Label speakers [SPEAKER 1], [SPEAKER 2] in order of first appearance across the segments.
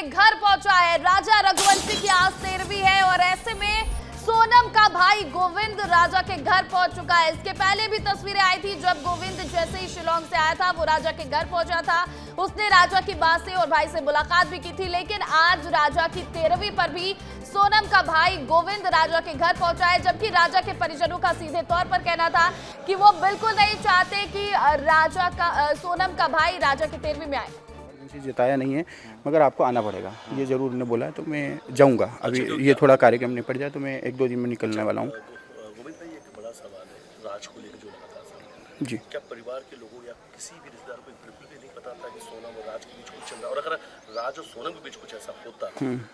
[SPEAKER 1] के घर पहुंचा है। राजा रघुवंशी की आज 13वीं है और ऐसे में सोनम का भाई गोविंद राजा के घर पहुंच चुका है। इसके पहले भी तस्वीरें आई थी जब गोविंद जैसे ही शिलोंग से आया था वो राजा के घर पहुंचा था। उसने राजा की मां से और भाई से मुलाकात भी की थी, लेकिन आज राजा की 13वीं पर भी सोनम का भाई गोविंद राजा के घर पहुंचा है, जबकि राजा के परिजनों का सीधे तौर पर कहना था कि वो बिल्कुल नहीं चाहते कि सोनम का भाई राजा की 13वीं में आए।
[SPEAKER 2] जताया नहीं है, मगर आपको आना पड़ेगा, ये जरूर उन्होंने बोला है, तो मैं जाऊंगा। अभी ये थोड़ा कार्यक्रम निपट जाए तो मैं 1-2 दिन में निकलने वाला हूँ।
[SPEAKER 3] गोविंद भाई, एक बड़ा सवाल है राज को लेकर जो लगातार सवाल है।
[SPEAKER 2] जी,
[SPEAKER 3] क्या परिवार के लोगों या किसी भी रिश्तेदार को बिल्कुल भी नहीं पता था कि सोनम और राज के बीच कुछ चल रहा है, और अगर राज और सोनम के बीच कुछ ऐसा होता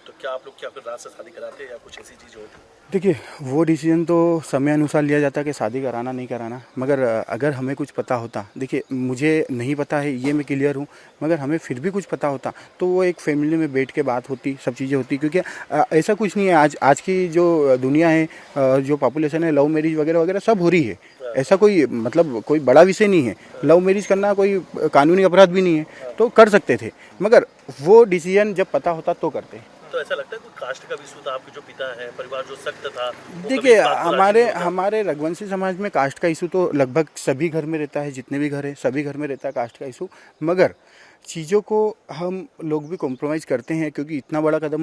[SPEAKER 3] तो क्या आप लोग क्या फिर राज से शादी कराते या कुछ ऐसी चीज़ होती?
[SPEAKER 2] देखिए, वो डिसीजन तो समय अनुसार लिया जाता है कि शादी कराना नहीं कराना, मगर अगर हमें कुछ पता होता, देखिए मुझे नहीं पता है, ये मैं क्लियर हूँ, मगर हमें फिर भी कुछ पता होता तो वो एक फैमिली में बैठ के बात होती, सब चीज़ें होती। क्योंकि ऐसा कुछ नहीं है, आज की जो दुनिया है, जो पॉपुलेशन है, लव मैरिज वगैरह वगैरह सब हो रही है। ऐसा कोई मतलब कोई बड़ा विषय नहीं है, लव मैरिज करना कोई कानूनी अपराध भी नहीं है, तो कर सकते थे, मगर वो डिसीजन जब पता होता तो करते।
[SPEAKER 3] तो ऐसा लगता है कोई कास्ट का इशू था, आपके जो पिता है, परिवार जो सख्त था?
[SPEAKER 2] देखिए, हमारे रघुवंशी समाज में कास्ट का इशू तो लगभग सभी घर में रहता है, जितने भी घर है सभी घर में रहता है कास्ट का इशू, मगर चीज़ों को हम लोग भी कॉम्प्रोमाइज़ करते हैं, क्योंकि इतना बड़ा कदम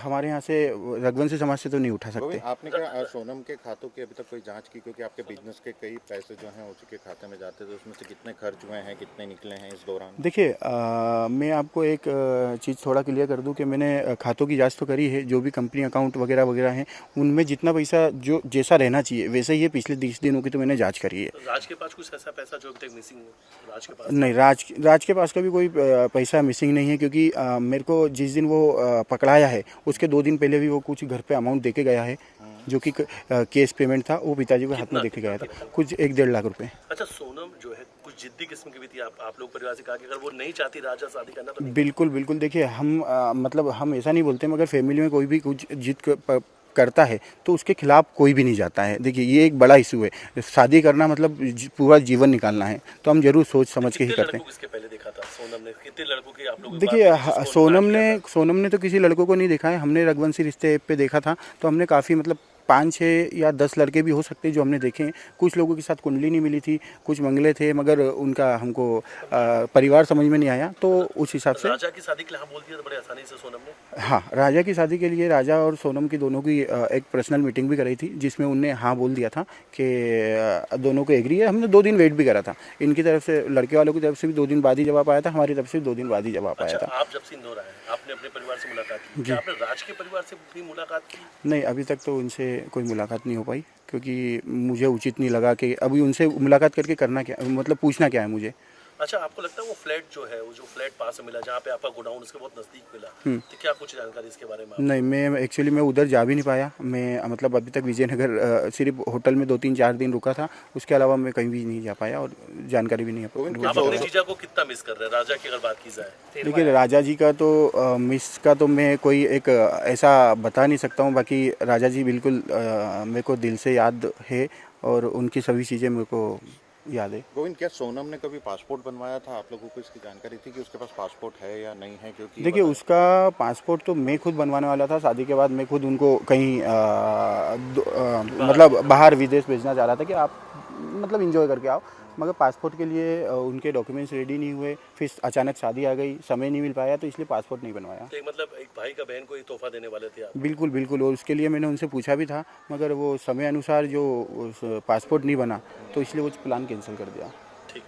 [SPEAKER 2] हमारे यहाँ से रघुवंशी समाज से तो नहीं उठा सकते।
[SPEAKER 4] आपने क्या सोनम के खातों की अभी तक कोई जांच की? क्योंकि आपके बिजनेस के कई पैसे जो हैं उसी के खाते में जाते थे, उसमें से कितने खर्च हुए हैं, कितने निकले हैं इस दौरान?
[SPEAKER 2] देखिए, मैं आपको एक चीज़ थोड़ा क्लियर कर दूं कि मैंने खातों की जांच तो करी है, जो भी कंपनी अकाउंट वगैरह वगैरह हैं उनमें जितना पैसा जो जैसा रहना चाहिए वैसे ही है। पिछले 30 दिनों की तो मैंने जांच करी है।
[SPEAKER 3] राज के पास कुछ ऐसा पैसा जो अभी तक मिसिंग हो? राज के पास
[SPEAKER 2] नहीं, राज के पास का भी कोई पैसा मिसिंग नहीं है, क्योंकि मेरे को जिस दिन वो पकड़ाया है उसके 2 दिन पहले भी वो कुछ घर पे अमाउंट दे के गया है, जो कि कैश पेमेंट था, वो पिताजी के हाथ में देके गया था, कुछ 1-1.5 लाख रुपए।
[SPEAKER 3] अच्छा, सोनम जो है कुछ जिद्दी किस्म की भी थी, आप लोग परिवार से कहा कि अगर वो नहीं चाहती राजा शादी करना तो नहीं?
[SPEAKER 2] बिल्कुल। देखिए, हम मतलब हम ऐसा नहीं बोलते, मगर फैमिली में कोई भी कुछ जिद करता है तो उसके खिलाफ कोई भी नहीं जाता है। देखिए, ये एक बड़ा इशू है, शादी करना मतलब पूरा जीवन निकालना है, तो हम जरूर सोच समझ के ही करते हैं।
[SPEAKER 3] किसके पहले देखा था सोनम ने? कितने लड़कों की आप लोग?
[SPEAKER 2] देखिए, सोनम ने तो किसी लड़कों को नहीं देखा है, हमने रघुवंशी रिश्ते ऐप पे देखा था, तो हमने काफ़ी मतलब 5-6 या 10 लड़के भी हो सकते हैं जो हमने देखे हैं। कुछ लोगों के साथ कुंडली नहीं मिली थी, कुछ मंगले थे, मगर उनका हमको परिवार समझ में नहीं आया, तो उस हिसाब से
[SPEAKER 3] राजा की शादी के लिए हाँ बोल दिया तो बड़े आसानी से सोनम ने?
[SPEAKER 2] हाँ, राजा की शादी के लिए राजा और सोनम की दोनों की एक पर्सनल मीटिंग भी कराई थी, जिसमें उनने हाँ बोल दिया था कि दोनों को एग्री है। हमने 2 दिन वेट भी करा था, इनकी तरफ से, लड़के वालों की तरफ से भी 2 दिन बाद ही जवाब आया था, हमारी तरफ से 2 दिन बाद ही जवाब आया था।
[SPEAKER 3] आप जब से इंदौर आए, आपने अपने परिवार से मुलाकात की? क्या आपने राज के परिवार से भी मुलाकात की?
[SPEAKER 2] नहीं, अभी तक तो उनसे कोई मुलाकात नहीं हो पाई, क्योंकि मुझे उचित नहीं लगा कि अभी उनसे मुलाकात करके करना क्या, मतलब पूछना क्या है मुझे।
[SPEAKER 3] अच्छा, आपको लगता है वो फ्लैट जो है, वो जो फ्लैट पास में मिला जहाँ पे आपका गोडाउन, उसके बहुत नजदीक मिला, तो क्या कुछ जानकारी इसके बारे में?
[SPEAKER 2] नहीं, मैं उधर जा भी नहीं पाया। मैं मतलब अभी तक विजयनगर सिर्फ होटल में 2-3-4 दिन रुका था, उसके अलावा मैं कहीं भी नहीं जा पाया और जानकारी भी नहीं है।
[SPEAKER 3] आप अपने जीजा को कितना मिस कर रहे हैं, राजा की अगर बात की जाए?
[SPEAKER 2] देखिए, राजा जी का तो मिस का तो मैं कोई एक ऐसा बता नहीं सकता हूँ, बाकी राजा जी बिल्कुल मेरे को दिल से याद है और उनकी सभी चीज़ें मेरे को याद है।
[SPEAKER 4] गोविंद, क्या सोनम ने कभी पासपोर्ट बनवाया था? आप लोगों को इसकी जानकारी थी कि उसके पास पासपोर्ट है या नहीं है? क्योंकि
[SPEAKER 2] देखिए, उसका पासपोर्ट तो मैं खुद बनवाने वाला था। शादी के बाद मैं खुद उनको कहीं मतलब बाहर विदेश भेजना चाह रहा था कि आप मतलब एंजॉय करके आओ, मगर पासपोर्ट के लिए उनके डॉक्यूमेंट्स रेडी नहीं हुए, फिर अचानक शादी आ गई, समय नहीं मिल पाया, तो इसलिए पासपोर्ट नहीं बनवाया।
[SPEAKER 3] तो मतलब एक भाई का बहन को ही तोहफा देने वाले थे आप?
[SPEAKER 2] बिल्कुल, और उसके लिए मैंने उनसे पूछा भी था, मगर वो समय अनुसार जो पासपोर्ट नहीं बना, तो इसलिए वो प्लान कैंसिल कर दिया।
[SPEAKER 3] ठीक।